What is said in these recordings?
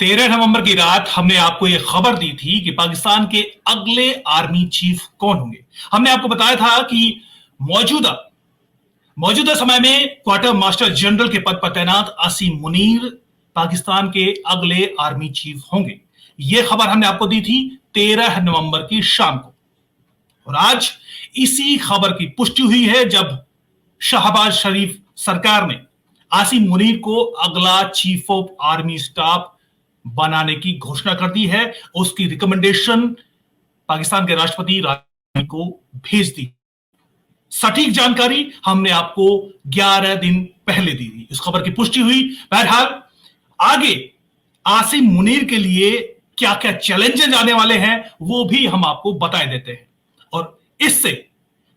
13 नवंबर की रात हमने आपको यह खबर दी थी कि पाकिस्तान के अगले आर्मी चीफ कौन होंगे। हमने आपको बताया था कि मौजूदा मौजूदा समय में क्वार्टर मास्टर जनरल के पद पर तैनात आसिम मुनीर पाकिस्तान के अगले आर्मी चीफ होंगे। यह खबर हमने आपको दी थी 13 नवंबर की शाम को, और आज इसी खबर की पुष्टि हुई है जब शहबाज शरीफ सरकार ने आसिम मुनीर को अगला चीफ ऑफ आर्मी स्टाफ बनाने की घोषणा कर दी है। उसकी रिकमेंडेशन पाकिस्तान के राष्ट्रपति रानी को भेज दी। सटीक जानकारी हमने आपको 11 दिन पहले दी थी, इस खबर की पुष्टि हुई। बहरहाल आगे आसिम मुनीर के लिए क्या क्या चैलेंजेस आने वाले हैं वो भी हम आपको बता देते हैं, और इससे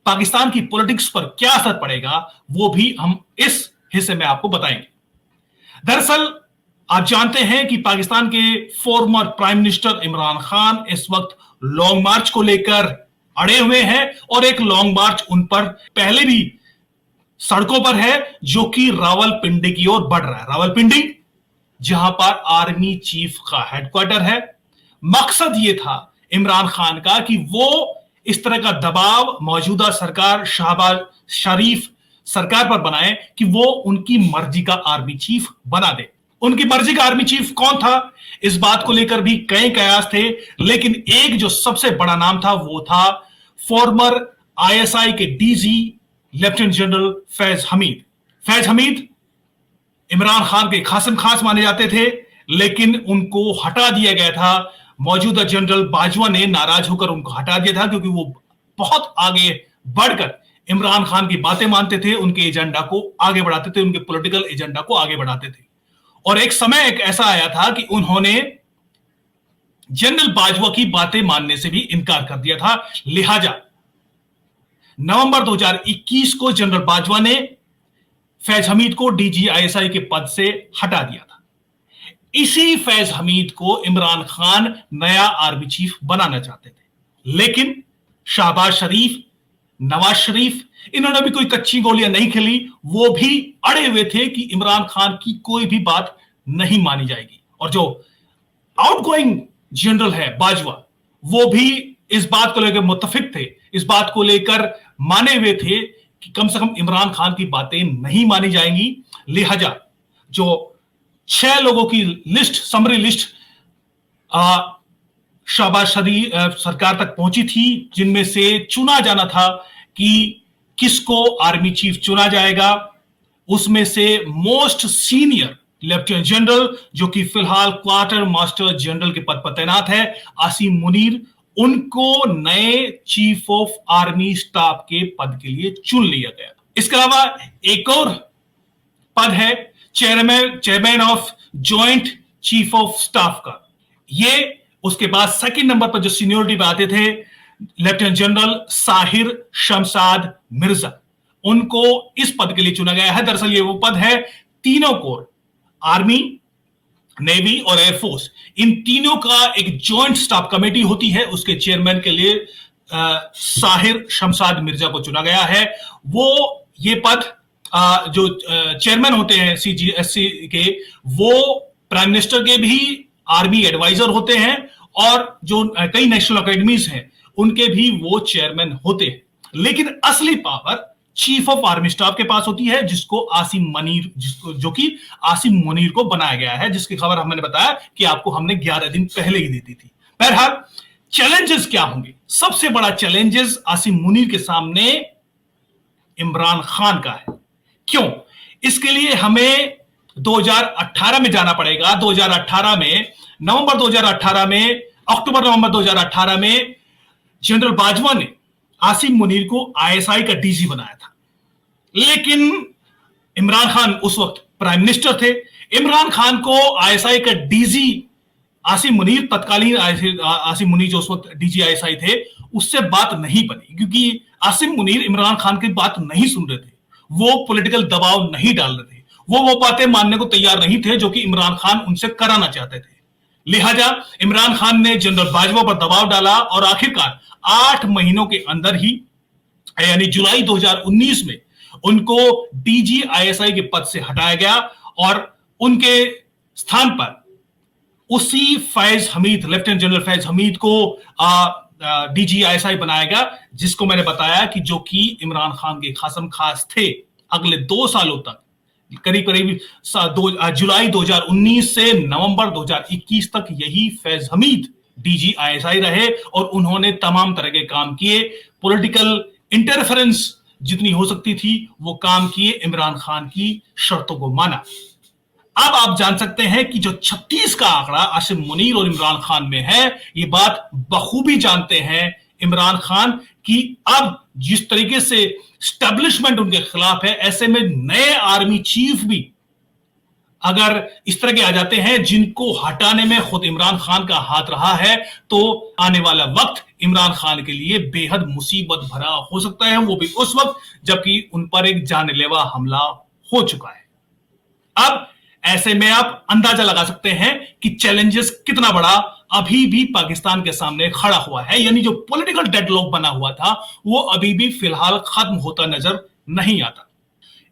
पाकिस्तान की पॉलिटिक्स पर क्या असर पड़ेगा वो भी हम इस हिस्से में आपको बताएंगे। दरअसल आप जानते हैं कि पाकिस्तान के former prime minister Imran Khan इस वक्त लॉन्ग मार्च को लेकर अड़े हुए हैं, और एक लॉन्ग मार्च उन पर पहले भी सड़कों पर है जो कि रावलपिंडी की ओर बढ़ रहा है। रावलपिंडी जहां पर आर्मी चीफ का हेडक्वार्टर है। मकसद यह था इमरान खान का कि वो इस तरह का दबाव मौजूदा सरकार शहबाज शरीफ सरकार पर बनाए कि वो उनकी मर्जी का आर्मी चीफ बना दे। उनकी मर्जी का आर्मी चीफ कौन था, इस बात को लेकर भी कई कयास थे, लेकिन एक जो सबसे बड़ा नाम था वो था फॉर्मर आईएसआई के DG lieutenant general Faiz Hamid. Faiz Hamid Imran Khan के खासिम खास माने जाते थे, लेकिन उनको हटा दिया गया था। मौजूदा जनरल बाजवा ने नाराज होकर उनको हटा दिया था, क्योंकि वो बहुत आगे बढ़कर इमरान खान की बातें मानते थे, उनके एजेंडा को आगे बढ़ाते थे, उनके पॉलिटिकल एजेंडा को आगे बढ़ाते थे। और एक समय एक ऐसा आया था कि उन्होंने जनरल बाजवा की बातें मानने से भी इनकार कर दिया था। लिहाजा नवंबर 2021 को जनरल बाजवा ने फैज हमीद को डीजीआईएसआई के पद से हटा दिया था। इसी फैज हमीद को इमरान खान नया आर्मी चीफ बनाना चाहते थे, लेकिन शहबाज शरीफ, नवाज शरीफ, इन्होंने भी कोई कच्ची गोलियां नहीं खेली। वो भी अड़े हुए थे कि इमरान खान की कोई भी बात नहीं मानी जाएगी, और जो आउटगोइंग जनरल है बाजवा, वो भी इस बात को लेकर मुत्तफिक थे, इस बात को लेकर माने हुए थे कि कम से कम इमरान खान की बातें नहीं मानी जाएंगी। लिहाजा जो 6 लोगों की लिस्ट, समरी लिस्ट शहबाज शरीफ सरकार तक पहुंची थी, जिनमें से चुना जाना था कि किसको आर्मी चीफ चुना जाएगा। उसमें से मोस्ट सीनियर लेफ्टिनेंट जनरल, जो कि फिलहाल क्वार्टर मास्टर जनरल के पद पर तैनात है, आसिम मुनीर, उनको नए चीफ ऑफ आर्मी स्टाफ के पद के लिए चुन लिया गया। इसके अलावा एक और पद है chairman of joint chief of staff का। ये उसके बाद सेकंड नंबर पर जो सीनियोरिटी पे आते थे लेफ्टिनेंट जनरल साहिर शमशाद मिर्जा, उनको इस पद के लिए चुना गया है। दरअसल ये वो पद है, तीनों कोर, आर्मी, नेवी और एयरफोर्स, इन तीनों का एक जॉइंट स्टाफ कमेटी होती है, उसके चेयरमैन के लिए साहिर शमशाद मिर्जा को चुना गया है। वो ये पद जो चेयरमैन होते हैं सीजीएससी के, वो प्राइम मिनिस्टर के भी आर्मी एडवाइजर होते हैं, और जो कई नेशनल अकेडमीज हैं उनके भी वो चेयरमैन होते हैं। लेकिन असली power chief of army staff के पास होती है, जिसको आसिम मुनीर, जो कि आसिम मुनीर को बनाया गया है, जिसकी खबर हमने बताया कि आपको हमने 11 दिन पहले ही दी थी। बहरहाल चैलेंजेस क्या होंगे? सबसे बड़ा चैलेंजेस आसिम मुनीर के सामने इमरान खान का है। क्यों? इसके लिए हमें 2018 में जाना पड़ेगा। 2018 में नवंबर 2018 में, अक्टूबर नवंबर 2018 में जनरल बाजवा ने आसिम मुनीर को आईएसआई का डीजी बनाया था, लेकिन इमरान खान उस वक्त प्राइम मिनिस्टर थे। इमरान खान को आईएसआई का डीजी आसिम मुनीर, तत्कालीन आसिम मुनीर जो उस वक्त डीजी आईएसआई थे, उससे बात नहीं बनी, क्योंकि आसिम मुनीर इमरान खान की बात नहीं सुन रहे थे, वो पॉलिटिकल दबाव नहीं डाल रहे थे, वो बातें मानने को तैयार नहीं थे जो कि इमरान खान उनसे कराना चाहते थे। लिहाजा इमरान खान ने जनरल बाजवा पर दबाव डाला, और आखिरकार 8 महीनों के अंदर ही, यानी जुलाई 2019 में, उनको डीजी आईएसआई के पद से हटाया गया, और उनके स्थान पर उसी फैज हमीद, लेफ्टिनेंट जनरल फैज हमीद को DGISI बनाएगा, जिसको मैंने बताया कि जो कि इमरान खान के खासम खास थे। अगले 2 सालों तक, करीब करीब जुलाई 2019 से नवंबर 2021 तक यही फैज हमीद DGISI रहे और उन्होंने तमाम तरह के काम किए। पॉलिटिकल इंटरफेरेंस जितनी हो सकती थी वो काम किए, इमरान खान की शर्तों को माना। अब आप जान सकते हैं कि जो 36 का आंकड़ा आसिम मुनीर और इमरान खान में है, ये बात बखूबी जानते हैं इमरान खान कि अब जिस तरीके से स्टैब्लिशमेंट उनके खिलाफ है, ऐसे में नए आर्मी चीफ भी अगर इस तरह के आ जाते हैं जिनको हटाने में खुद इमरान खान का हाथ रहा है, तो आने वाला वक्त इमरान खान के लिए बेहद मुसीबत भरा हो सकता है, वो भी उस वक्त जबकि उन पर एक जानलेवा हमला हो चुका है। अब ऐसे में आप अंदाजा लगा सकते हैं कि चैलेंजेस कितना बड़ा अभी भी पाकिस्तान के सामने खड़ा हुआ है, यानी जो पॉलिटिकल डेडलॉक बना हुआ था वो अभी भी फिलहाल खत्म होता नजर नहीं आता।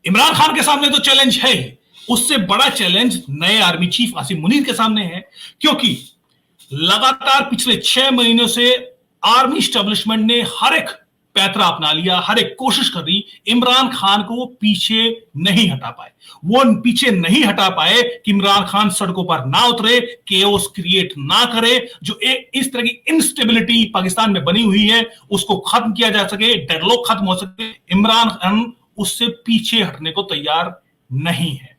इमरान खान के सामने तो चैलेंज है ही, उससे बड़ा चैलेंज नए आर्मी चीफ आसिम मुनीर के सामने है, क्योंकि लगातार पिछले 6 महीनों से आर्मी स्टैब्लिशमेंट ने हर एक पैतरा अपना लिया, हर एक कोशिश कर रही, इमरान खान को वो पीछे नहीं हटा पाए। वो पीछे नहीं हटा पाए कि इमरान खान सड़कों पर ना उतरे, केओस क्रिएट ना करे, जो इस तरह की इंस्टेबिलिटी पाकिस्तान में बनी हुई है उसको खत्म किया जा सके, डेडलॉक खत्म हो सके। इमरान खान उससे पीछे हटने को तैयार नहीं है।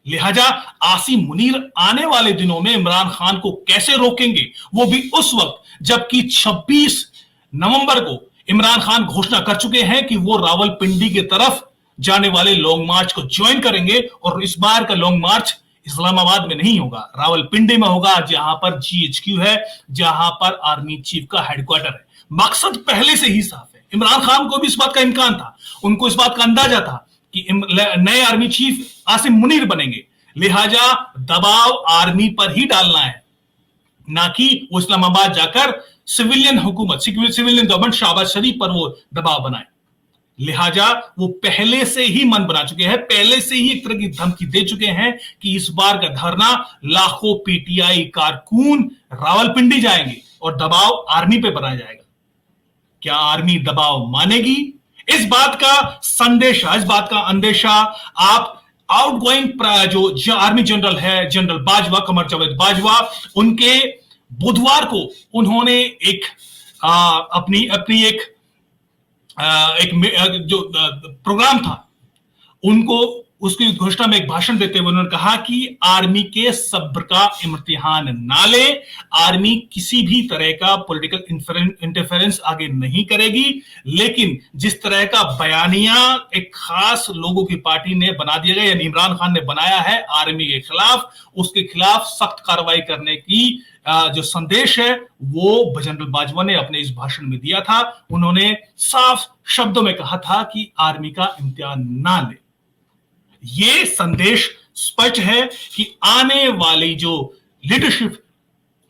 लिहाजा आसिम मुनीर आने वाले दिनों में इमरान खान को कैसे रोकेंगे, वो भी उस वक्त जबकि 26 नवंबर को इमरान खान घोषणा कर चुके हैं कि वो रावलपिंडी की तरफ जाने वाले लॉन्ग मार्च को ज्वाइन करेंगे, और इस बार का लॉन्ग मार्च इस्लामाबाद में नहीं होगा, रावलपिंडी में होगा, जहां पर GHQ है, जहां पर आर्मी चीफ का हेडक्वार्टर है। मकसद पहले से ही साफ है, इमरान खान को भी इस बात का इम्कान था, उनको इस बात का अंदाजा था कि नए आर्मी चीफ आसिम मुनीर बनेंगे, लिहाजा दबाव आर्मी पर ही डालना है, ना कि वो इस्लामाबाद जाकर सिविलियन हुकूमत, सिविलियन गवर्नमेंट शहबाज शरीफ पर वो दबाव बनाए। लिहाजा वो पहले से ही मन बना चुके हैं, पहले से ही एक तरह की धमकी दे चुके हैं कि इस बार का धरना लाखों PTI कारकुन रावलपिंडी जाएंगे और दबाव आर्मी पे बनाया जाएगा। क्या आर्मी दबाव मानेगी? इस बात का संदेशा, इस बात का अंदेशा आप आउटगोइंग जो आर्मी जनरल है, जनरल बाजवा, कमर जावेद बाजवा, उनके बुधवार को उन्होंने एक अपनी एक जो प्रोग्राम था, उनको उसकी घोषणा में एक भाषण देते हुए उन्होंने कहा कि आर्मी के सब्र का इम्तिहान ना ले, आर्मी किसी भी तरह का पॉलिटिकल इंटरफेरेंस आगे नहीं करेगी, लेकिन जिस तरह का बयानिया एक खास लोगों की पार्टी ने बना दिया गया, यानी इमरान खान ने बनाया है आर्मी के खिलाफ, उसके खिलाफ सख्त कार्रवाई करने की जो संदेश है वो जनरल बाजवा ने अपने इस भाषण में दिया था। उन्होंने साफ शब्दों में कहा था कि आर्मी का इम्तिहान ना ले। ये संदेश स्पष्ट है कि आने वाली जो लीडरशिप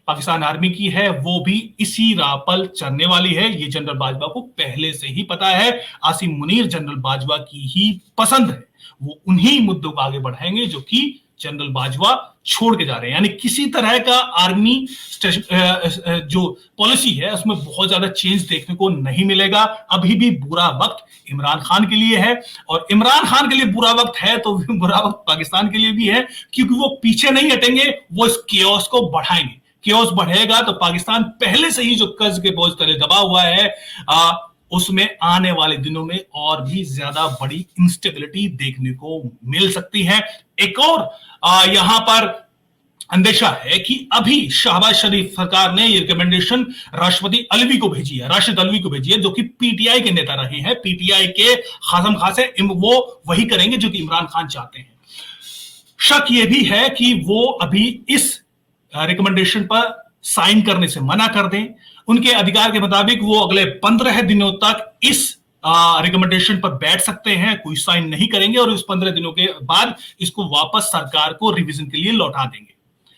पाकिस्तान आर्मी की है वो भी इसी राह पर चलने वाली है। ये जनरल बाजवा को पहले से ही पता है। आसिम मुनीर जनरल बाजवा की ही पसंद है, वो उन्हीं मुद्दों को आगे बढ़ाएंगे जो कि जनरल बाजवा छोड़ के जा रहे हैं। यानी किसी तरह का आर्मी जो पॉलिसी है उसमें बहुत ज्यादा चेंज देखने को नहीं मिलेगा। अभी भी बुरा वक्त इमरान खान के लिए है, और इमरान खान के लिए बुरा वक्त है तो बुरा वक्त पाकिस्तान के लिए भी है, क्योंकि वो पीछे नहीं हटेंगे, वो इस केओस को बढ़ाएंगे। केओस बढ़ेगा तो पाकिस्तान पहले से ही जो कर्ज के बोझ तले दबा हुआ है उसमें आने वाले दिनों में और भी ज्यादा बड़ी इंस्टेबिलिटी देखने को मिल सकती है। एक और यहां पर अंदेशा है कि अभी शहबाज शरीफ सरकार ने ये रिकमेंडेशन राष्ट्रपति अलवी को भेजी है, राशिद अलवी को भेजी है, जो कि पीटीआई के नेता रहे हैं, पीटीआई के खासम खास है, वो वही करेंगे जो कि इमरान खान चाहते हैं। शक ये भी है कि वो अभी इस रिकमेंडेशन पर साइन करने से मना कर दें। उनके अधिकार के मुताबिक वो अगले 15 दिनों तक इस रिकमेंडेशन पर बैठ सकते हैं, कोई साइन नहीं करेंगे, और उस 15 दिनों के बाद इसको वापस सरकार को रिवीजन के लिए लौटा देंगे।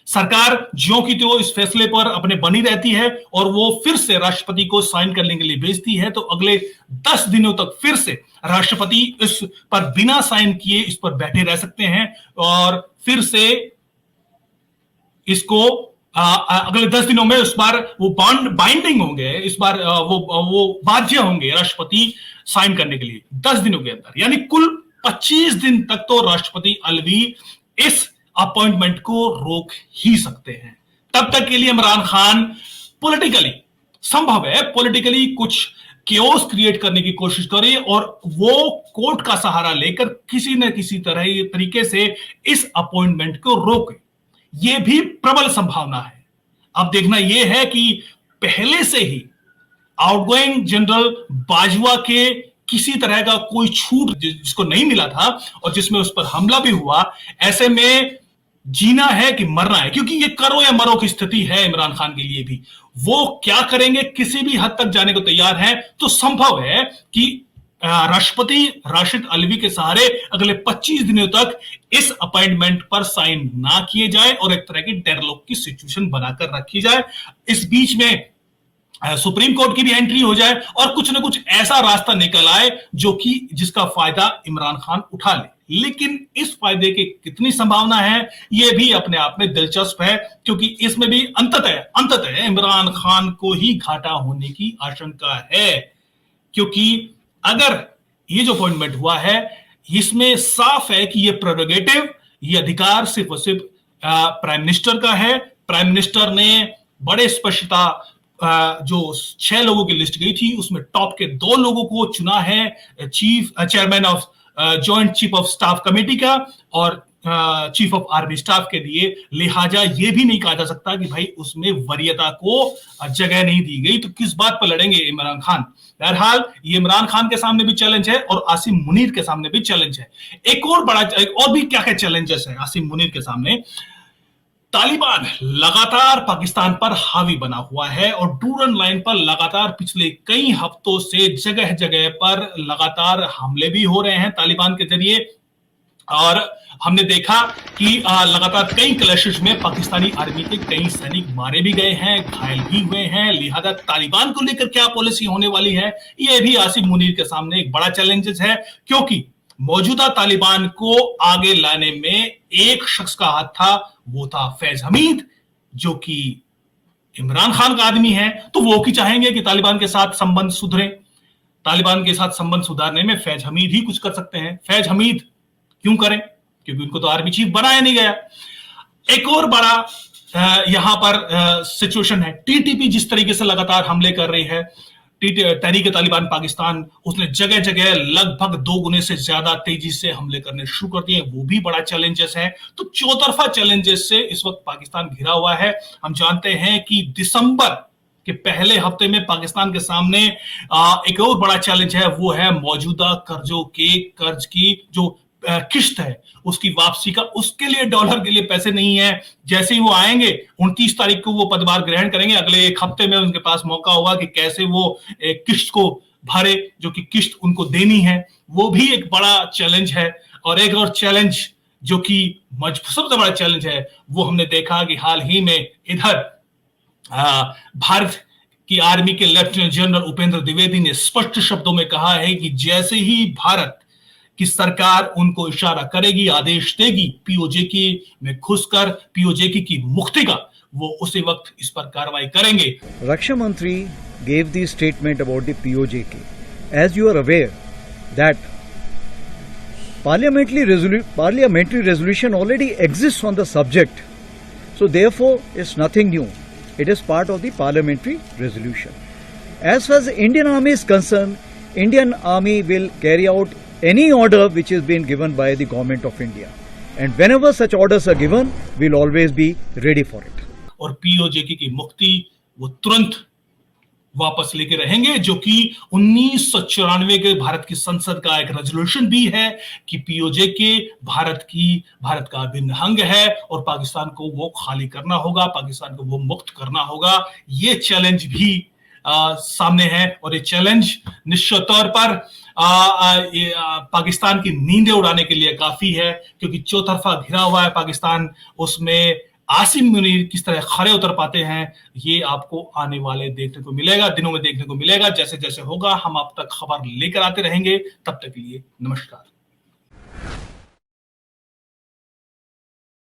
सरकार ज्यों की त्यों इस फैसले पर अपने बनी रहती है और वो फिर से राष्ट्रपति को साइन करने के लिए भेजती है, तो अगले 10 दिनों तक फिर से राष्ट्रपति इस पर बिना साइन किए इस पर बैठे रह सकते हैं और फिर से इसको अगले 10 दिनों में इस बार वो बाइंडिंग होंगे, इस बार वो बाध्य होंगे राष्ट्रपति साइन करने के लिए 10 दिनों के अंदर, यानी कुल 25 दिन तक तो राष्ट्रपति अलवी इस अपॉइंटमेंट को रोक ही सकते हैं। तब तक के लिए इमरान खान पॉलिटिकली संभव है, पॉलिटिकली कुछ केओस क्रिएट करने की कोशिश करे और वो कोर्ट का सहारा लेकर किसी न किसी तरीके से इस अपॉइंटमेंट को रोके। यह भी प्रबल संभावना है। अब देखना यह है कि पहले से ही आउटगोइंग जनरल बाजवा के किसी तरह का कोई छूट जिसको नहीं मिला था और जिसमें उस पर हमला भी हुआ, ऐसे में जीना है कि मरना है, क्योंकि ये करो या मरो की स्थिति है इमरान खान के लिए भी। वो क्या करेंगे, किसी भी हद तक जाने को तैयार हैं। तो संभव है कि राष्ट्रपति राशिद अलवी के सहारे अगले 25 दिनों तक इस अपॉइंटमेंट पर साइन ना किए जाए और एक तरह की डेडलॉक की सिचुएशन बनाकर रखी जाए। इस बीच में सुप्रीम कोर्ट की भी एंट्री हो जाए और कुछ ना कुछ ऐसा रास्ता निकल आए जो कि जिसका फायदा इमरान खान उठा ले। लेकिन इस फायदे की कितनी संभावना है, यह भी अपने आप में दिलचस्प है, क्योंकि इसमें भी अंततः इमरान खान को ही घाटा होने की आशंका है। क्योंकि अगर ये जो अपॉइंटमेंट हुआ है, इसमें साफ है कि ये प्रेरोगेटिव, ये अधिकार सिर्फ और सिर्फ प्राइम मिनिस्टर का है। प्राइम मिनिस्टर ने बड़े स्पष्टता जो 6 लोगों की लिस्ट गई थी उसमें टॉप के 2 लोगों को चुना है, chairman of joint chief of staff committee का और चीफ ऑफ आर्मी स्टाफ के लिए। लिहाजा यह भी नहीं कहा जा सकता कि भाई उसमें वरीयता को जगह नहीं दी गई, तो किस बात पर लड़ेंगे इमरान खान। बहरहाल ये इमरान खान के सामने भी चैलेंज है और आसिम मुनीर के सामने भी चैलेंज है। एक और भी क्या क्या चैलेंजेस है आसिम मुनीर के सामने। तालिबान लगातार पाकिस्तान पर हावी बना हुआ है और डूरन लाइन पर लगातार पिछले कई हफ्तों से जगह जगह पर लगातार हमले भी हो रहे हैं तालिबान के जरिए। और हमने देखा कि लगातार कई क्लैशेस में पाकिस्तानी आर्मी के कई सैनिक मारे भी गए हैं, घायल भी हुए हैं। लिहाजा तालिबान को लेकर क्या पॉलिसी होने वाली है, यह भी आसिम मुनीर के सामने एक बड़ा चैलेंजेस है। क्योंकि मौजूदा तालिबान को आगे लाने में एक शख्स का हाथ था, वो था फैज हमीद, जो कि इमरान खान का आदमी है। तो वो की चाहेंगे कि तालिबान के साथ संबंध सुधरे। तालिबान के साथ संबंध सुधारने में फैज हमीद ही कुछ कर सकते हैं। फैज हमीद क्यों करें, क्योंकि उनको तो आर्मी चीफ बनाया नहीं गया। एक और बड़ा यहां पर सिचुएशन है, टीटीपी जिस तरीके से लगातार हमले कर रही है, तहरीक तालिबान पाकिस्तान, उसने जगह जगह लगभग 2 गुने से ज्यादा तेजी से हमले करने शुरू कर दिए, वो भी बड़ा चैलेंजेस है। तो चौतरफा चैलेंजेस से इस वक्त पाकिस्तान घिरा हुआ है। हम जानते हैं कि दिसंबर के पहले हफ्ते में पाकिस्तान के सामने एक और बड़ा चैलेंज है, वो है मौजूदा कर्ज की जो किस्त है उसकी वापसी का। उसके लिए डॉलर के लिए पैसे नहीं है। जैसे ही वो आएंगे 29 तारीख को वो पदभार ग्रहण करेंगे, अगले 1 हफ्ते में उनके पास मौका होगा कि कैसे वो किस्त को भरे, जो कि किस्त उनको देनी है। वो भी एक बड़ा चैलेंज है। और एक और चैलेंज जो कि सबसे बड़ा चैलेंज है, वो हमने देखा कि हाल ही में इधर भारत की आर्मी के लेफ्टिनेंट जनरल उपेंद्र द्विवेदी ने स्पष्ट शब्दों में कहा है कि जैसे ही भारत कि सरकार उनको इशारा करेगी, आदेश देगी पीओजेके में घुसकर पीओजेके की मुक्ति का, वो उसी वक्त इस पर कार्रवाई करेंगे। रक्षा मंत्री gave the statement about the POJK. As you are aware that parliamentary resolution already exists on the subject, so therefore it's nothing new. It is part of the parliamentary resolution. As far as the Indian Army is concerned, Indian Army will carry out any order which is being given by the government of India, and whenever such orders are given, we'll always be ready for it. और PoJK की मुक्ति वो तुरंत वापस लेके रहेंगे, जो कि 1994 के भारत की संसद का एक रेजोल्यूशन भी है कि पीओजेके भारत का अभिन्न अंग है और पाकिस्तान को वो खाली करना होगा, पाकिस्तान को वो मुक्त करना होगा। ये चैलेंज भी सामने है और ये चैलेंज निश्चित तौर पर पाकिस्तान की नींदें उड़ाने के लिए काफी है, क्योंकि चौतरफा घिरा हुआ है पाकिस्तान। उसमें आसिम मुनीर किस तरह खरे उतर पाते हैं, ये आपको आने वाले देखने को मिलेगा, दिनों में देखने को मिलेगा। जैसे जैसे होगा हम आप तक खबर लेकर आते रहेंगे। तब तक के लिए नमस्कार।